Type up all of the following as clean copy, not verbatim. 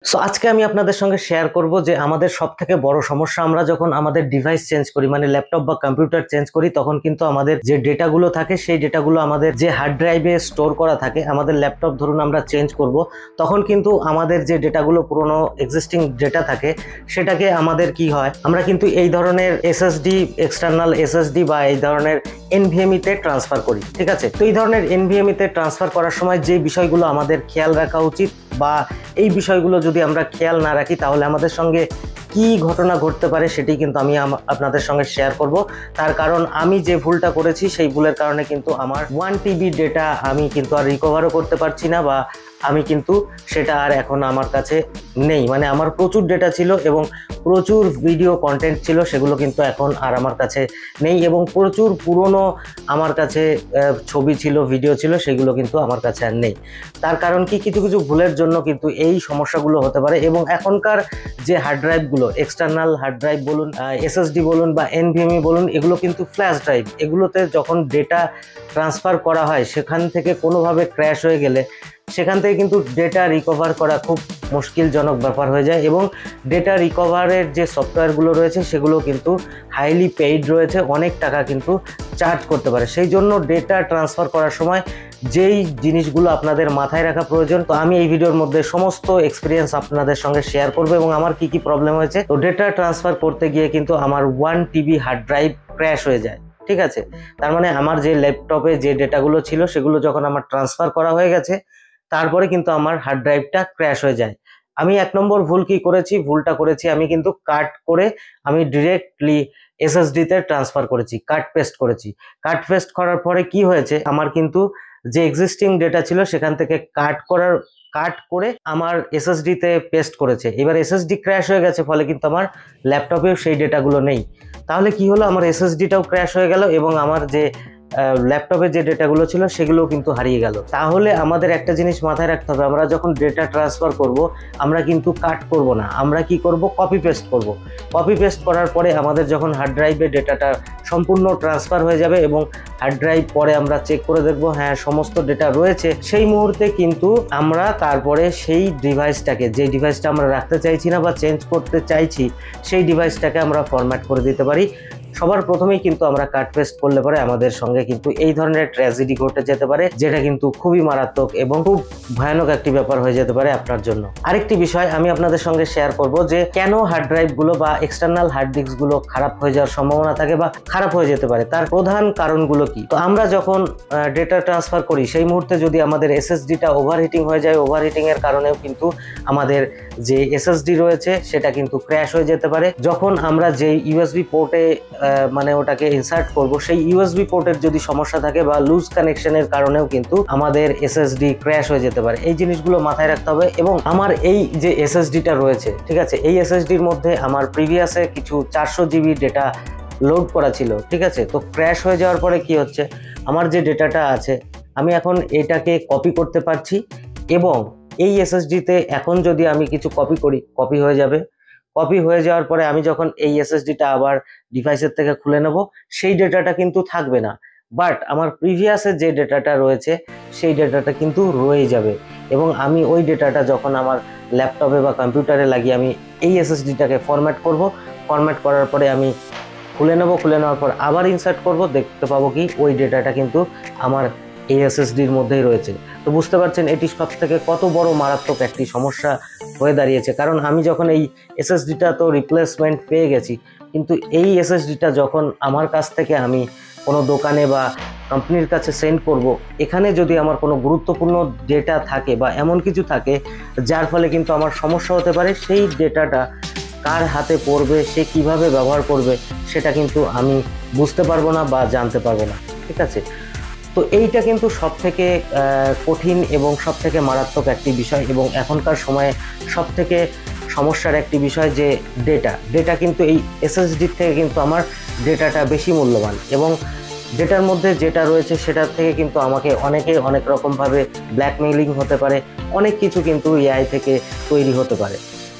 So আজকে আমি আপনাদের সঙ্গে শেয়ার করব যে আমাদের সবথেকে বড় সমস্যা আমরা যখন আমাদের ডিভাইস চেঞ্জ করি মানে ল্যাপটপ বা কম্পিউটার চেঞ্জ করি তখন কিন্তু আমাদের যে ডেটাগুলো থাকে সেই ডেটাগুলো আমাদের যে হার্ড ড্রাইভে স্টোর করা থাকে। আমাদের ল্যাপটপ ধরুন আমরা চেঞ্জ করব, তখন কিন্তু আমাদের যে ডেটাগুলো পুরনো এক্সিস্টিং ডেটা থাকে সেটাকে আমাদের কি হয়, আমরা কিন্তু এই ধরনের এসএসডি, এক্সটার্নাল এসএসডি বা এই ধরনের এনভিএমই তে ট্রান্সফার করি। ঠিক আছে, তো এই ধরনের এনভিএমই তে ট্রান্সফার করার সময় যে বিষয়গুলো আমাদের খেয়াল রাখা উচিত বা এই বিষয়গুলো যদি আমরা খেয়াল না রাখি তাহলে আমাদের সঙ্গে কি ঘটনা ঘটতে পারে সেটি কিন্তু আমি আপনাদের সঙ্গে শেয়ার করব। তার কারণ আমি যে ভুলটা করেছি সেই ভুলের কারণে কিন্তু আমার 1 টিবি ডেটা আমি কিন্তু আর রিকভারও করতে পারছি না বা আমি কিন্তু সেটা আর এখন আমার কাছে নেই। মানে আমার প্রচুর ডেটা ছিল এবং প্রচুর ভিডিও কন্টেন্ট ছিল, সেগুলো কিন্তু এখন আর আমার কাছে নেই এবং প্রচুর পুরনো আমার কাছে ছবি ছিল, ভিডিও ছিল, সেগুলো কিন্তু আমার কাছে আর নেই। তার কারণ কি, কিছু কিছু ভুলের জন্য কিন্তু এই সমস্যাগুলো হতে পারে। এবং এখনকার যে হার্ড ড্রাইভগুলো, এক্সটার্নাল হার্ড ড্রাইভ বলুন, এসএসডি বলুন বা এনভিএমই বলুন, এগুলো কিন্তু ফ্ল্যাশ ড্রাইভ। এগুলোতে যখন ডেটা ট্রান্সফার করা হয় সেখান থেকে কোনোভাবে ক্র্যাশ হয়ে গেলে সেখান থেকে কিন্তু ডেটা রিকভার করা খুব মুশকিলজনক ব্যাপার হয়ে যায় এবং ডেটা রিকভারের যে সফটওয়্যারগুলো রয়েছে সেগুলো কিন্তু হাইলি পেইড রয়েছে, অনেক টাকা কিন্তু চার্জ করতে পারে। সেই জন্য ডেটা ট্রান্সফার করার সময় যেই জিনিসগুলো আপনাদের মাথায় রাখা প্রয়োজন, তো আমি এই ভিডিওর মধ্যে সমস্ত এক্সপিরিয়েন্স আপনাদের সঙ্গে শেয়ার করবো এবং আমার কি কি প্রবলেম হয়েছে। তো ডেটা ট্রান্সফার করতে গিয়ে কিন্তু আমার 1 টিবি হার্ড ড্রাইভ ক্র্যাশ হয়ে যায়। ঠিক আছে, তার মানে আমার যে ল্যাপটপে যে ডেটাগুলো ছিল সেগুলো যখন আমার ট্রান্সফার করা হয়ে গেছে তারপরে কিন্তু আমার হার্ড ড্রাইভটা ক্র্যাশ হয়ে যায়। আমি 1 নম্বর ভুল কি করেছি, ভুলটা করেছি আমি কিন্তু কাট করে আমি ডিরেক্টলি এসএসডি তে ট্রান্সফার করেছি, কাট পেস্ট করেছি। কাট পেস্ট করার পরে কি হয়েছে, আমার কিন্তু যে এক্সিস্টিং ডেটা ছিল সেখান থেকে কাট করে আমার এসএসডি তে পেস্ট করেছে। এবার এসএসডি ক্র্যাশ হয়ে গেছে, ফলে কিন্তু আমার ল্যাপটপেও সেই ডেটাগুলো নেই। তাহলে কি হলো, আমার এসএসডিটাও ক্র্যাশ হয়ে গেল এবং আমার যে ল্যাপটপে যে ডেটাগুলো ছিল সেগুলোও কিন্তু হারিয়ে গেল। তাহলে আমাদের একটা জিনিস মাথায় রাখতে হবে, আমরা যখন ডেটা ট্রান্সফার করব আমরা কিন্তু কাট করব না, আমরা কি করব, কপি পেস্ট করব। কপি পেস্ট করার পরে আমাদের যখন হার্ড ড্রাইভে ডেটাটা সম্পূর্ণ ট্রান্সফার হয়ে যাবে এবং হার্ড ড্রাইভ পরে আমরা চেক করে দেখব হ্যাঁ সমস্ত ডেটা রয়েছে, সেই মুহূর্তে কিন্তু আমরা তারপরে সেই ডিভাইসটাকে, যে ডিভাইসটা আমরা রাখতে চাইছি না বা চেঞ্জ করতে চাইছি, সেই ডিভাইসটাকে আমরা ফরম্যাট করে দিতে পারি। সবার প্রথমেই কিন্তু আমরা কাট পেস্ট করলে পরে আমাদের সঙ্গে কিন্তু এই ধরনের ট্র্যাজেডি ঘটে যেতে পারে, যেটা কিন্তু খুবই মারাত্মক এবং খুব ভয়ানক একটি ব্যাপার হয়ে যেতে পারে আপনার জন্য। আরেকটি বিষয় আমি আপনাদের সঙ্গে শেয়ার করব যে কেন হার্ড ড্রাইভ গুলো বা এক্সটার্নাল হার্ড ডিস্ক গুলো খারাপ হয়ে যাওয়ার সম্ভাবনা থাকে বা খারাপ হয়ে যেতে পারে, তার প্রধান কারণগুলো কি। তো আমরা যখন ডেটা ট্রান্সফার করি সেই মুহূর্তে যদি আমাদের এসএসডিটা ওভারহিটিং হয়ে যায়, ওভারহিটিং এর কারণেও কিন্তু আমাদের যে এসএসডি রয়েছে সেটা কিন্তু ক্র্যাশ হয়ে যেতে পারে। যখন আমরা যে ইউএসবি পোর্টে মানে ওটাকে ইনসার্ট করব সেই ইউএসবি পোর্টের যদি সমস্যা থাকে বা লুজ কানেকশনের কারণেও কিন্তু আমাদের এসএসডি ক্র্যাশ হয়ে যেতে পারে। এই জিনিসগুলো মাথায় রাখতে হবে। এবং আমার এই যে এসএসডিটা রয়েছে, ঠিক আছে, এই এসএসডির মধ্যে আমার প্রিভিয়াসে কিছু 400 জিবি ডেটা লোড করা ছিল। ঠিক আছে, তো ক্র্যাশ হয়ে যাওয়ার পরে কি হচ্ছে, আমার যে ডেটাটা আছে আমি এখন এটাকে কপি করতে পারছি এবং এই এসএসডিতে এখন যদি আমি কিছু কপি করি, কপি হয়ে যাবে। কপি হয়ে যাওয়ার পরে আমি যখন এই এসএসডিটা আবার ডিভাইসের থেকে খুলে নেব সেই ডেটাটা কিন্তু থাকবে না, বাট আমার প্রিভিয়াসের যে ডেটাটা রয়েছে সেই ডেটাটা কিন্তু রয়ে যাবে। এবং আমি ওই ডেটাটা যখন আমার ল্যাপটপে বা কম্পিউটারে লাগিয়ে আমি এই এসএসডিটাকে ফরম্যাট করব, ফরম্যাট করার পরে আমি খুলে নেব, খুলে নেওয়ার পর আবার ইনসার্ট করব, দেখতে পাবো কি ওই ডেটাটা কিন্তু আমার এই এসএসডির মধ্যেই রয়েছে। তো বুঝতে পারছেন এটি সব থেকে কত বড় মারাত্মক একটি সমস্যা হয়ে দাঁড়িয়েছে। কারণ আমি যখন এই এসএসডিটা তো রিপ্লেসমেন্ট পেয়ে গেছি, কিন্তু এই এসএসডিটা যখন আমার কাছ থেকে আমি কোনো দোকানে বা কোম্পানির কাছে সেন্ড করব, এখানে যদি আমার কোনো গুরুত্বপূর্ণ ডেটা থাকে বা এমন কিছু থাকে যার ফলে কিন্তু আমার সমস্যা হতে পারে, সেই ডেটাটা কার হাতে পড়বে, সে কিভাবে ব্যবহার করবে সেটা কিন্তু আমি বুঝতে পারবো না বা জানতে পারবো না। ঠিক আছে, তো এইটা কিন্তু সব থেকে কঠিন এবং সব থেকে মারাত্মক একটি বিষয় এবং এখনকার সময়ে সব থেকে সমস্যার একটি বিষয় যে ডেটা কিন্তু এই এসএসডির থেকে কিন্তু আমার ডেটাটা বেশি মূল্যবান এবং ডেটার মধ্যে যেটা রয়েছে সেটার থেকে কিন্তু আমাকে অনেকে অনেক রকমভাবে ব্ল্যাকমেইলিং হতে পারে, অনেক কিছু কিন্তু এআই থেকে তৈরি হতে পারে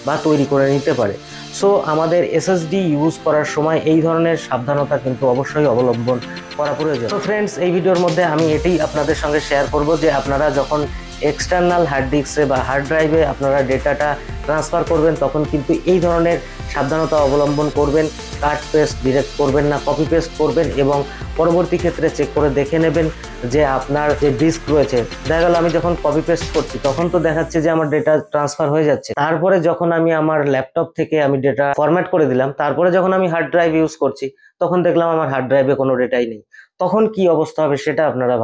বা তৈরি করে নিতে পারে। সো আমাদের এসএসডি ইউজ করার সময় এই ধরনের সাবধানতা কিন্তু অবশ্যই অবলম্বন করা প্রয়োজন। তো ফ্রেন্ডস, এই ভিডিওর মধ্যে আমি এটাই আপনাদের সঙ্গে শেয়ার করব যে আপনারা যখন এক্সটার্নাল হার্ড ডিস্কে বা হার্ড ড্রাইভে আপনারা ডেটাটা ট্রান্সফার করবেন তখন কিন্তু এই ধরনের সাবধানতা অবলম্বন করবেন। কাট পেস্ট ডিরেক্ট করবেন না, কপি পেস্ট করবেন এবং পরবর্তী ক্ষেত্রে চেক করে দেখে নেবেন যে আপনার যে ডিস্ক রয়েছে, দেখা গেল আমি যখন কপি পেস্ট করছি তখন তো দেখাচ্ছে যে আমার ডেটা ট্রান্সফার হয়ে যাচ্ছে, তারপরে যখন আমি আমার ল্যাপটপ থেকে আমি ডেটা ফরম্যাট করে দিলাম, তারপরে যখন আমি হার্ড ড্রাইভ ইউজ করছি তখন দেখলাম আমার হার্ড ড্রাইভে কোনো ডেটাই নেই, তখন কি অবস্থা হবে সেটা আপনারা ভাবুন।